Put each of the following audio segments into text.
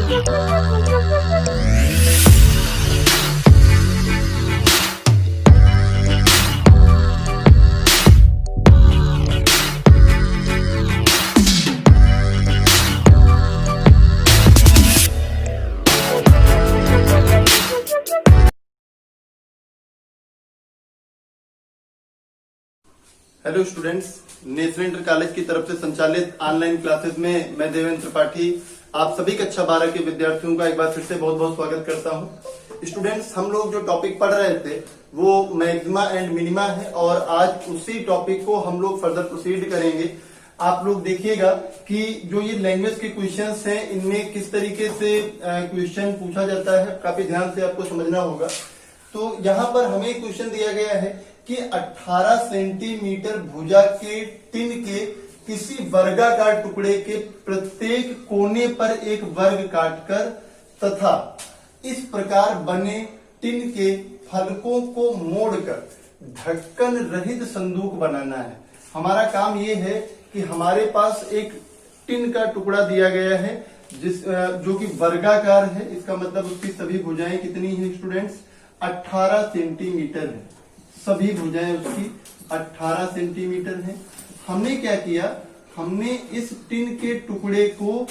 Hello students, national inter college की तरफ से संचालित ऑनलाइन क्लासेस में मैं देवेंद्र त्रिपाठी आप सभी कक्षा 12 के विद्यार्थियों का एक बार फिर से बहुत बहुत स्वागत करता हूं। स्टूडेंट्स, हम लोग जो टॉपिक पढ़ रहे थे वो मैक्सिमा एंड मिनिमा है और आज उसी टॉपिक को हम लोग फर्दर प्रोसीड करेंगे। आप लोग देखिएगा कि जो ये लैंग्वेज के क्वेश्चंस हैं इनमें किस तरीके से क्वेश्चन पूछा जाता है, काफी ध्यान से आपको समझना होगा। तो यहाँ पर हमें क्वेश्चन दिया गया है कि 18 सेंटीमीटर भुजा के टिन के किसी वर्गाकार टुकड़े के प्रत्येक कोने पर एक वर्ग काटकर तथा इस प्रकार बने टिन के फलकों को मोड़कर ढक्कन रहित संदूक बनाना है। हमारा काम ये है कि हमारे पास एक टिन का टुकड़ा दिया गया है जो कि वर्गाकार है। इसका मतलब उसकी सभी भुजाएं कितनी है स्टूडेंट्स? 18 सेंटीमीटर है। सभी भुजाएं उसकी 18 सेंटीमीटर है। हमने क्या किया, हमने इस टिन के टुकड़े को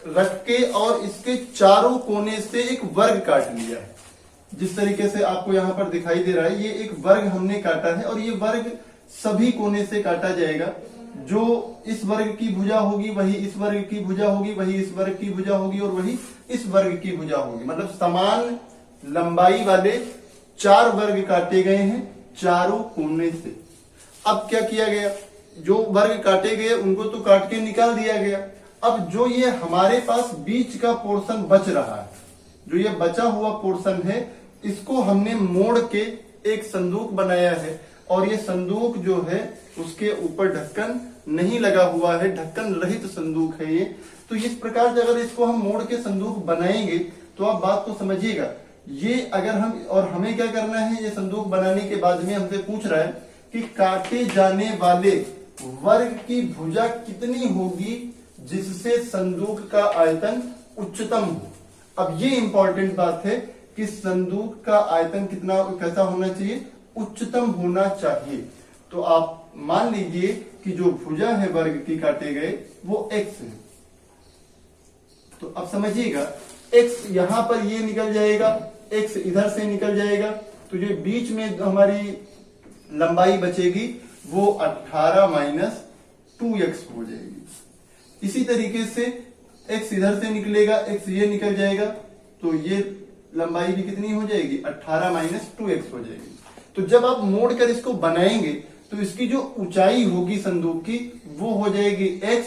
रख के और इसके चारों कोने से एक वर्ग काट लिया है। जिस तरीके से आपको यहाँ पर दिखाई दे रहा है, ये एक वर्ग हमने काटा है और ये वर्ग सभी कोने से काटा जाएगा। जो इस वर्ग की भुजा होगी वही इस वर्ग की भुजा होगी, वही इस वर्ग की भुजा होगी और वही इस वर्ग की भुजा होगी। मतलब समान लंबाई वाले 4 वर्ग काटे गए हैं चारों कोने से। अब क्या किया गया, जो वर्ग काटे गए उनको तो काट के निकाल दिया गया। अब जो ये हमारे पास बीच का पोर्शन बच रहा है, जो ये बचा हुआ पोर्शन है, इसको हमने मोड़ के एक संदूक बनाया है और ये संदूक जो है उसके ऊपर ढक्कन नहीं लगा हुआ है, ढक्कन रहित संदूक है ये। तो इस प्रकार से अगर इसको हम मोड़ के संदूक बनाएंगे तो आप बात को समझिएगा। ये अगर हम और हमें क्या करना है, ये संदूक बनाने के बाद में हमसे पूछ रहा है कि काटे जाने वाले वर्ग की भुजा कितनी होगी जिससे संदूक का आयतन उच्चतम हो। अब ये इंपॉर्टेंट बात है कि संदूक का आयतन कितना कैसा होना चाहिए, उच्चतम होना चाहिए। तो आप मान लीजिए कि जो भुजा है वर्ग की काटे गए वो x है। तो अब समझिएगा, x यहां पर ये निकल जाएगा, x इधर से निकल जाएगा, तो जो बीच में हमारी लंबाई बचेगी वो 18 माइनस 2x हो जाएगी। इसी तरीके से x इधर से निकलेगा, x ये निकल जाएगा, तो ये लंबाई भी कितनी हो जाएगी, 18 माइनस 2x हो जाएगी। तो जब आप मोड़ कर इसको बनाएंगे तो इसकी जो ऊंचाई होगी संदूक की वो हो जाएगी x,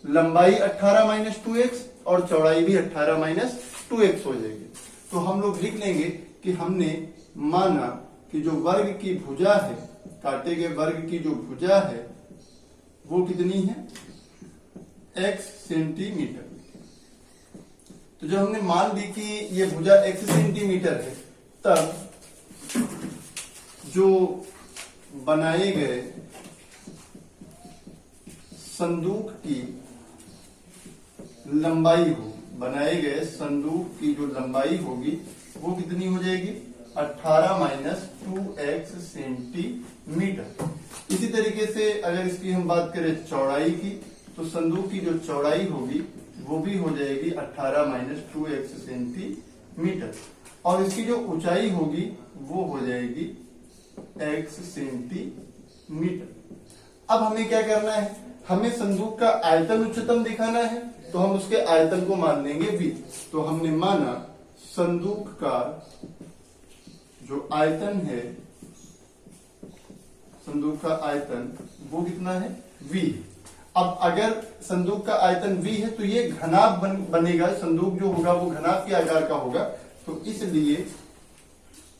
लंबाई 18 माइनस 2x और चौड़ाई भी 18 माइनस 2x हो जाएगी। तो हम लोग लिख लेंगे कि हमने माना कि जो वर्ग की भुजा है, काटे गए वर्ग की जो भुजा है वो कितनी है, x सेंटीमीटर। तो जब हमने मान ली कि ये भुजा x सेंटीमीटर है, तब जो बनाए गए संदूक की लंबाई होगी, बनाए गए संदूक की जो लंबाई होगी वो कितनी हो जाएगी, 18 माइनस 2x सेंटीमीटर। इसी तरीके से अगर इसकी हम बात करें चौड़ाई की, तो संदूक की जो चौड़ाई होगी वो भी हो जाएगी 18 माइनस 2x सेंटीमीटर और इसकी जो ऊंचाई होगी वो हो जाएगी x सेंटीमीटर। अब हमें क्या करना है, हमें संदूक का आयतन उच्चतम दिखाना है, तो हम उसके आयतन को मान लेंगे v। तो हमने माना संदूक का जो आयतन है, संदूक का आयतन वो कितना है, v। अब अगर संदूक का आयतन v है तो ये घनाभ बनेगा, संदूक जो होगा वो घनाभ के आकार का होगा। तो इसलिए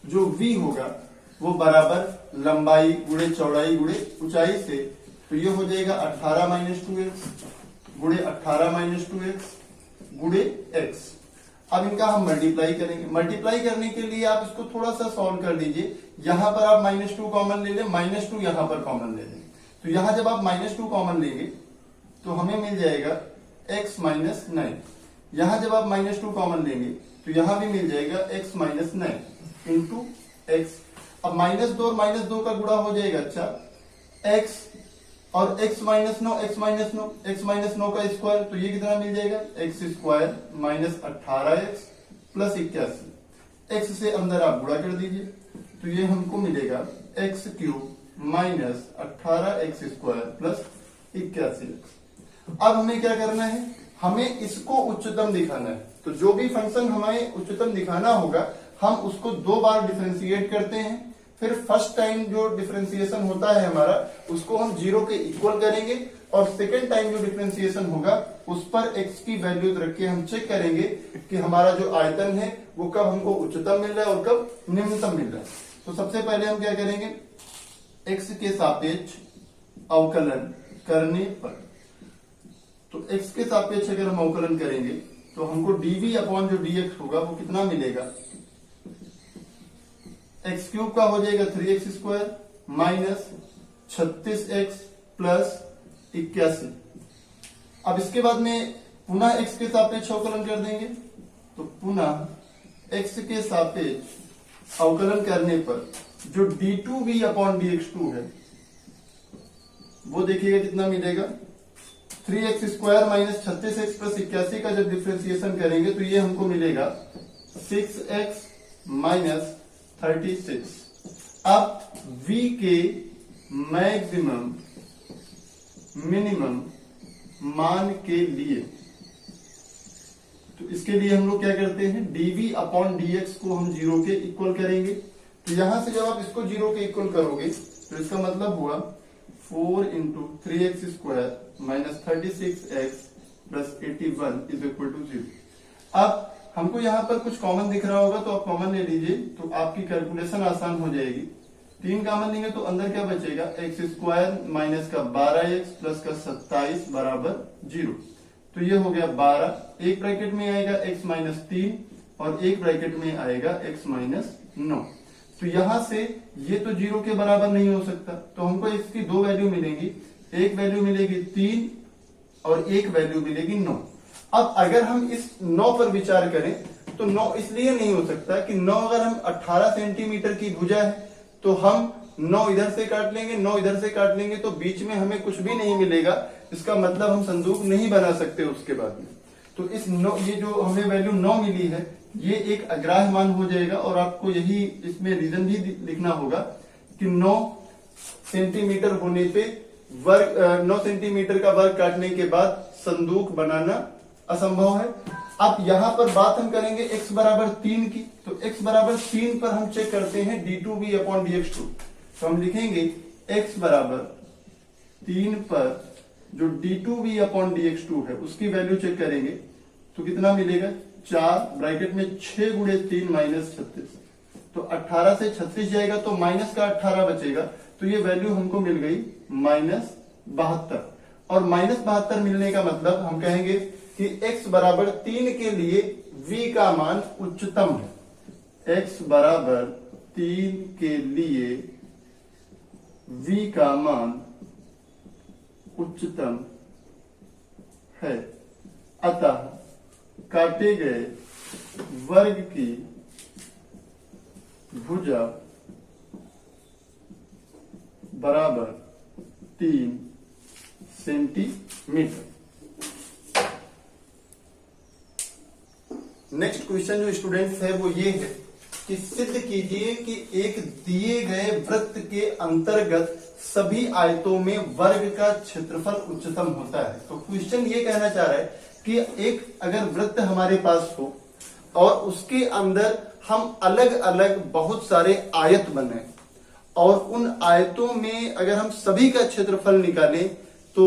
जो v होगा वो बराबर लंबाई गुणे चौड़ाई गुणे ऊंचाई से, तो ये हो जाएगा 18 माइनस 2x गुणे 18 माइनस 2x गुणे x। अब इनका हम मल्टीप्लाई करेंगे। मल्टीप्लाई करने के लिए आप इसको थोड़ा सा सॉल्व कर लीजिए। यहां पर आप -2 कॉमन ले लें, -2 यहां पर कॉमन ले लें। तो यहां जब आप -2 कॉमन लेंगे तो हमें मिल जाएगा x माइनस 9। यहां जब आप -2 कॉमन लेंगे तो यहां भी मिल जाएगा x माइनस 9 इंटू एक्स। अब -2 और -2 का गुणा हो जाएगा, अच्छा x और x minus 9, x minus 9, x minus 9 का स्क्वायर, तो ये कितना मिल जाएगा, x square minus 18x plus 81। x से अंदर आप गुणा कर दीजिए तो ये हमको मिलेगा x cube minus 18x square plus 81x। अब हमें क्या करना है, हमें इसको उच्चतम दिखाना है। तो जो भी फंक्शन हमें उच्चतम दिखाना होगा हम उसको 2 बार डिफरेंशिएट करते हैं। फिर फर्स्ट टाइम जो डिफरेंशिएशन होता है हमारा उसको हम 0 के इक्वल करेंगे और सेकेंड टाइम जो डिफरेंशिएशन होगा उस पर x की वैल्यू रख के हम चेक करेंगे कि हमारा जो आयतन है वो कब हमको उच्चतम मिल रहा है और कब निम्नतम मिल रहा है। तो सबसे पहले हम क्या करेंगे, x के सापेक्ष अवकलन करने पर, तो x के सापेक्ष अगर हम अवकलन करेंगे तो हमको dv अपॉन जो dx होगा वो कितना मिलेगा, एक्स क्यूब का हो जाएगा 3x square minus 36x plus 81। अब इसके बाद में पुनः x के सापेक्ष अवकलन कर देंगे, तो पुनः x के सापेक्ष अवकलन करने पर जो d2v अपॉन dx2 है वो देखिएगा कितना मिलेगा, 3x square minus 36x plus 81 का जब डिफ्रेंसिएशन करेंगे तो ये हमको मिलेगा 6x माइनस 36। अब v के मैक्सिमम मिनिमम मान के लिए, तो इसके लिए हम लोग क्या करते हैं, dv अपॉन dx को हम 0 के इक्वल करेंगे। तो यहां से जब आप इसको 0 के इक्वल करोगे तो इसका मतलब हुआ 4 into 3x square minus 36x plus 81 is equal to 0। अब हमको यहाँ पर कुछ कॉमन दिख रहा होगा तो आप कॉमन ले लीजिए तो आपकी कैलकुलेशन आसान हो जाएगी। 3 कॉमन लेंगे तो अंदर क्या बचेगा, एक्स स्क्वायर माइनस का 12x प्लस का 27 बराबर 0। तो ये हो गया 12, एक ब्रैकेट में आएगा x माइनस 3 और एक ब्रैकेट में आएगा x माइनस 9। तो यहां से ये तो 0 के बराबर नहीं हो सकता, तो हमको x की 2 वैल्यू मिलेंगी, एक वैल्यू मिलेगी 3 और एक वैल्यू मिलेगी 9। अब अगर हम इस 9 पर विचार करें तो 9 इसलिए नहीं हो सकता कि 9 अगर हम 18 सेंटीमीटर की भुजा है तो हम 9 इधर से काट लेंगे, 9 इधर से काट लेंगे तो बीच में हमें कुछ भी नहीं मिलेगा, इसका मतलब हम संदूक नहीं बना सकते उसके बाद में। तो इस 9, ये जो हमें वैल्यू 9 मिली है ये एक अग्राह्य मान हो जाएगा और आपको यही इसमें रीजन भी लिखना होगा कि 9 सेंटीमीटर होने पे वर्ग 9 सेंटीमीटर का वर्ग काटने के बाद संदूक बनाना असंभव है। अब यहां पर बात हम करेंगे x बराबर 3 की, तो x बराबर 3 पर हम चेक करते हैं d2v अपॉन dx2। तो हम लिखेंगे x बराबर 3 पर जो d2v अपॉन dx2 है उसकी वैल्यू चेक करेंगे तो कितना मिलेगा, 4 ब्रैकेट में 6 गुणे 3 माइनस 36। तो 18 से 36 जाएगा तो माइनस का 18 बचेगा, तो ये वैल्यू हमको मिल गई माइनस 72। और माइनस 72 मिलने का मतलब हम कहेंगे कि x बराबर 3 के लिए v का मान उच्चतम है। x बराबर 3 के लिए v का मान उच्चतम है, अतः काटे गए वर्ग की भुजा बराबर 3 सेंटीमीटर। नेक्स्ट क्वेश्चन जो स्टूडेंट्स है वो ये है कि सिद्ध कीजिए कि एक दिए गए वृत्त के अंतर्गत सभी आयतों में वर्ग का क्षेत्रफल उच्चतम होता है। तो क्वेश्चन ये कहना चाह रहा है कि एक अगर वृत्त हमारे पास हो और उसके अंदर हम अलग अलग बहुत सारे आयत बने और उन आयतों में अगर हम सभी का क्षेत्रफल निकालें तो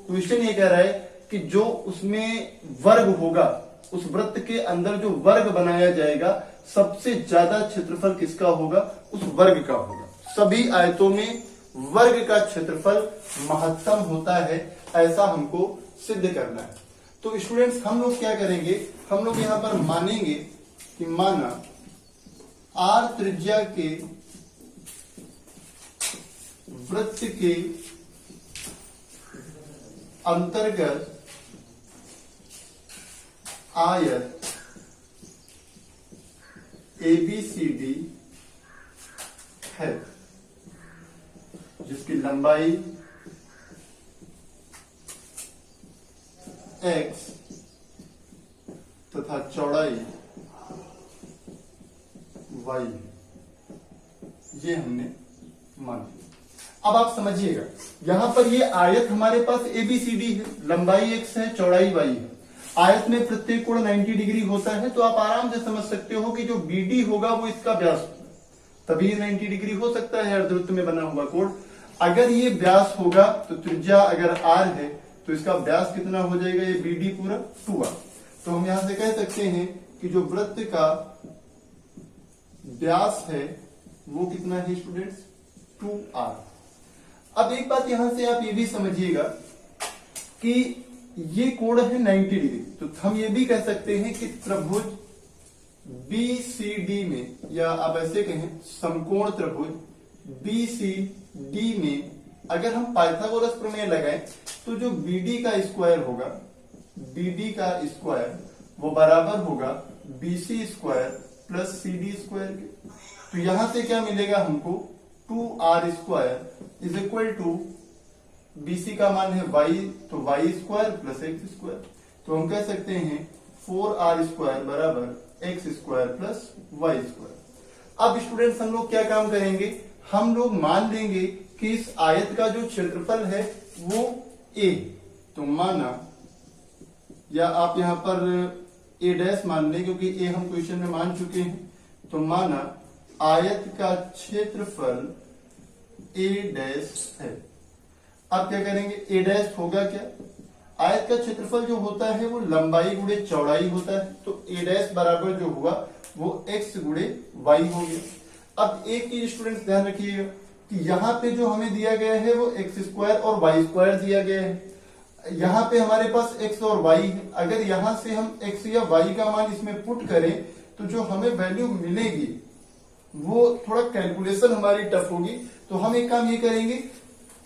क्वेश्चन ये कह रहा है कि जो उसमें वर्ग होगा, उस वृत्त के अंदर जो वर्ग बनाया जाएगा सबसे ज्यादा क्षेत्रफल किसका होगा, उस वर्ग का होगा। सभी आयतों में वर्ग का क्षेत्रफल महत्तम होता है, ऐसा हमको सिद्ध करना है। तो स्टूडेंट्स हम लोग क्या करेंगे, हम लोग यहां पर मानेंगे कि माना r त्रिज्या के वृत्त के अंतर्गत आयत ABCD है जिसकी लंबाई x तथा चौड़ाई y, ये हमने मान लिया। अब आप समझिएगा, यहां पर ये आयत हमारे पास ABCD है, लंबाई x है, चौड़ाई y है। आयत में प्रत्येक कोण 90 डिग्री होता है, तो आप आराम से समझ सकते हो कि जो BD होगा वो इसका व्यास होगा, तभी 90 डिग्री हो सकता है अर्धवृत्त में बना हुआ कोण। अगर ये व्यास होगा तो त्रिज्या अगर r है तो इसका व्यास कितना हो जाएगा, ये BD पूरा 2r। तो हम यहां से कह सकते हैं कि जो वृत्त का व्यास है वो कितना है स्टूडेंट्स, 2r। अब एक बात यहां से आप ये भी समझिएगा कि ये कोण है 90 डिग्री, तो हम ये भी कह सकते हैं कि त्रिभुज BCD में, या आप ऐसे कहें समकोण त्रिभुज BCD में अगर हम पाइथागोरस प्रमेय लगाएं तो जो BD का स्क्वायर होगा, BD का स्क्वायर वो बराबर होगा BC square plus CD square के। तो यहां से क्या मिलेगा हमको, 2r square is equal to BC का मान है y, तो y square plus x square. तो हम कह सकते हैं 4r स्क्वायर बराबर x square plus y square. अब स्टूडेंट्स हम लोग क्या काम करेंगे, हम लोग मान लेंगे कि इस आयत का जो क्षेत्रफल है वो a, तो माना, या आप यहां पर a डैश मान लें क्योंकि a हम क्वेश्चन में मान चुके हैं, तो माना आयत का क्षेत्रफल a डैश है। अब क्या करेंगे, a डैश होगा क्या, आयत का क्षेत्रफल जो होता है वो लंबाई गुणे चौड़ाई होता है, तो a डैश बराबर जो हुआ वो x गुणे y हो गया। अब एक चीज स्टूडेंट्स ध्यान रखिएगा कि यहाँ पे जो हमें दिया गया है वो x स्क्वायर और y स्क्वायर दिया गया है, यहाँ पे हमारे पास x और y है। अगर यहाँ से हम x या y का मान इसमें पुट करें तो जो हमें वैल्यू मिलेगी वो थोड़ा कैलकुलेशन हमारी टफ होगी। तो हम एक काम ये करेंगे,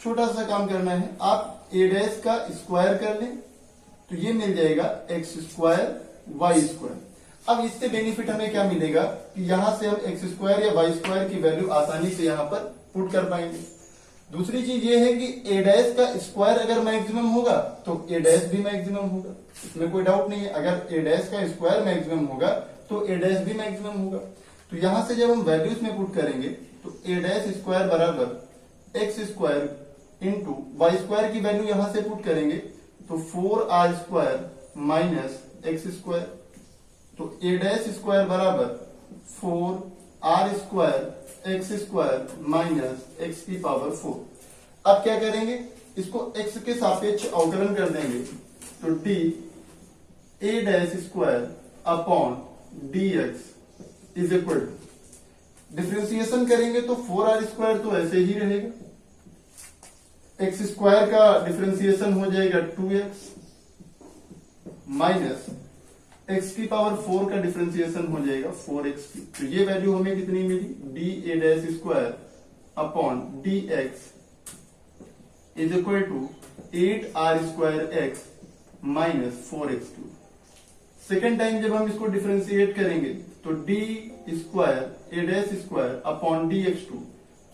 छोटा सा काम करना है, आप a डैश का स्क्वायर कर लें तो ये मिल जाएगा x स्क्वायर y स्क्वायर। अब इससे बेनिफिट हमें क्या मिलेगा कि यहां से हम x स्क्वायर या y स्क्वायर की वैल्यू आसानी से यहां पर पुट कर पाएंगे। दूसरी चीज ये है कि a डैश का स्क्वायर अगर मैक्सिमम होगा तो a डैश भी मैक्सिमम होगा, इसमें कोई डाउट नहीं है। अगर a डैश का स्क्वायर मैक्सिमम होगा तो a डैश भी मैक्सिमम होगा। तो यहां से जब हम वैल्यूज में पुट करेंगे तो a डैश स्क्वायर बराबर x square into y square की वैल्यू यहां से पुट करेंगे तो 4r square minus x square, तो a डैश स्क्वायर बराबर 4r square x square minus x की पावर 4। अब क्या करेंगे, इसको x के सापेक्ष अवकलन कर देंगे, तो d a dash square upon dx is equal to, differentiation करेंगे तो 4r स्क्वायर तो ऐसे ही रहेगा, x स्क्वायर का डिफ्रेंसिएशन हो जाएगा 2x माइनस x की पावर 4 का डिफरेंशिएशन हो जाएगा 4x की। तो ये वैल्यू हमें कितनी मिली, d a dash square upon d x is equal to 8r square x minus 4x3। Second time जब हम इसको डिफरेंशिएट करेंगे तो d square a dash square upon d x two,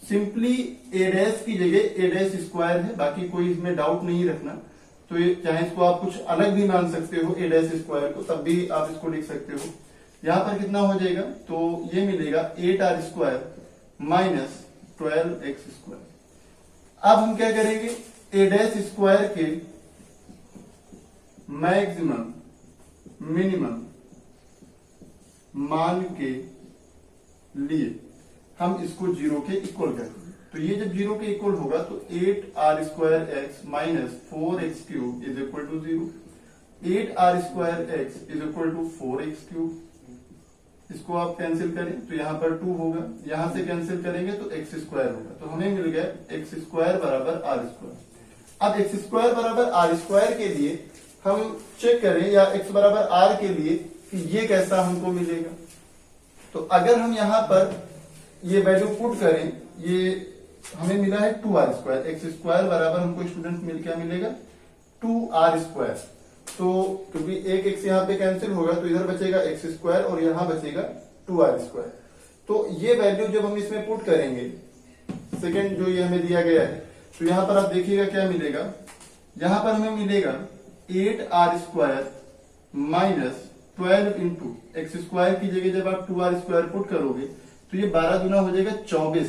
simply a dash की जगह ए डैश स्क्वायर है, बाकी कोई इसमें डाउट नहीं रखना। तो ये चाहे इसको आप कुछ अलग भी मान सकते हो ए डैश स्क्वायर को, तब भी आप इसको लिख सकते हो। यहां पर कितना हो जाएगा, तो ये मिलेगा 8r square minus 12x square. अब हम क्या करेंगे, ए डैश स्क्वायर के मैक्सिमम मिनिमम मान के लिए हम इसको 0 के इक्वल करेंगे। तो ये जब 0 के इक्वल होगा तो 8r square x minus 4x cube is equal to 0, 8r square x is equal to 4x cube. इसको आप कैंसिल करें तो यहां पर 2 होगा, यहां से कैंसिल करेंगे तो x स्क्वायर होगा, तो हमें मिल गया x स्क्वायर बराबर r स्क्वायर। अब x स्क्वायर बराबर r स्क्वायर के लिए हम चेक करें, या x बराबर r के लिए कि ये कैसा हमको मिलेगा। तो अगर हम यहां पर ये वैल्यू पुट करें, ये हमें मिला है 2r स्क्वायर, एक्स स्क्वायर बराबर हमको स्टूडेंट मिल क्या मिलेगा 2r स्क्वायर। तो क्योंकि एक एक्स यहाँ पे कैंसिल होगा तो इधर बचेगा एक्स स्क्वायर और यहाँ बचेगा 2r स्क्वायर। तो ये वैल्यू जब हम इसमें पुट करेंगे, सेकेंड जो ये हमें दिया गया है, तो यहाँ पर आप देखिएगा क्या मिलेगा, यहाँ पर हमें मिलेगा 8r square minus 12 into x square की जगह जब आप 2r स्क्वायर पुट करोगे तो ये 12 गुना हो जाएगा 24,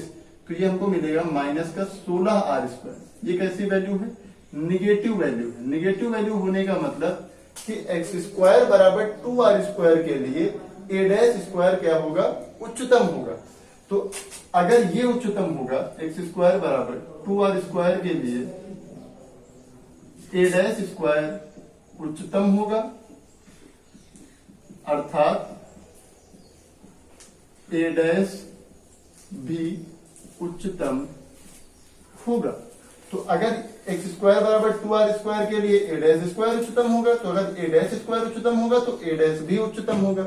तो ये हमको मिलेगा माइनस का 16r स्क्वायर। ये कैसी वैल्यू है? निगेटिव वैल्यू है। निगेटिव वैल्यू होने का मतलब कि एक्स स्क्वायर बराबर 2r स्क्वायर के लिए a डैश स्क्वायर क्या होगा? उच्चतम होगा। तो अगर ये उच्चतम होगा, एक्स स्क्वायर बराबर 2r स्क्वायर के लिए a डैश स्क्वायर उच्चतम होगा, अर्थात a डैश भी उच्चतम होगा। तो अगर एक्स स्क्वायर बराबर 2r स्क्वायर के लिए a डैश स्क्वायर उच्चतम होगा, तो अगर a डैश स्क्वायर उच्चतम होगा तो a डैश भी उच्चतम होगा।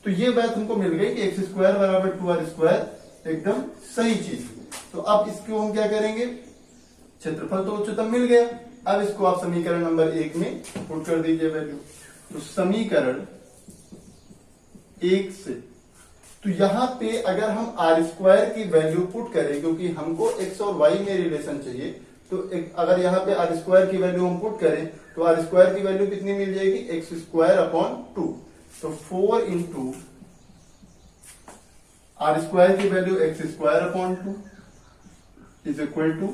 तो ये बात हमको मिल गई कि एक्स स्क्वायर बराबर 2r स्क्वायर एकदम सही चीज है। तो अब इसको हम क्या करेंगे, क्षेत्रफल तो उच्चतम मिल गया, अब इसको आप समीकरण नंबर 1 में पुट कर दीजिए वैल्यू। तो समीकरण 1 से, तो यहाँ पे अगर हम r स्क्वायर की वैल्यू पुट करें, क्योंकि हमको x और y में रिलेशन चाहिए, तो अगर यहाँ पे r स्क्वायर की वैल्यू हम पुट करें तो r स्क्वायर की वैल्यू कितनी मिल जाएगी? X square upon 2। तो 4 इंटू r स्क्वायर की value x square upon 2 is equal to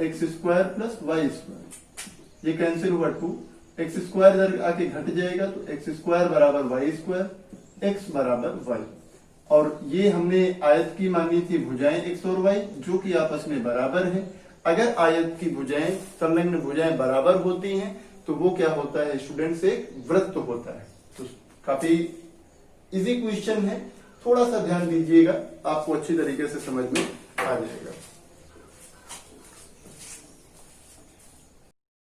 x square plus y square. ये कैंसिल हुआ 2, एक्स स्क्वायर इधर आके घट जाएगा तो एक्स स्क्वायर बराबर वाई स्क्वायर, एक्स बराबर वाई। और ये हमने आयत की मानी थी भुजाएं एक्स और वाई जो कि आपस में बराबर है। अगर आयत की भुजाएं, संलग्न भुजाएं बराबर होती हैं तो वो क्या होता है स्टूडेंट्स? एक वृत्त होता है। तो काफी इजी क्वेश्चन है, थोड़ा सा ध्यान दीजिएगा, आपको अच्छी तरीके से समझ में आ जाएगा।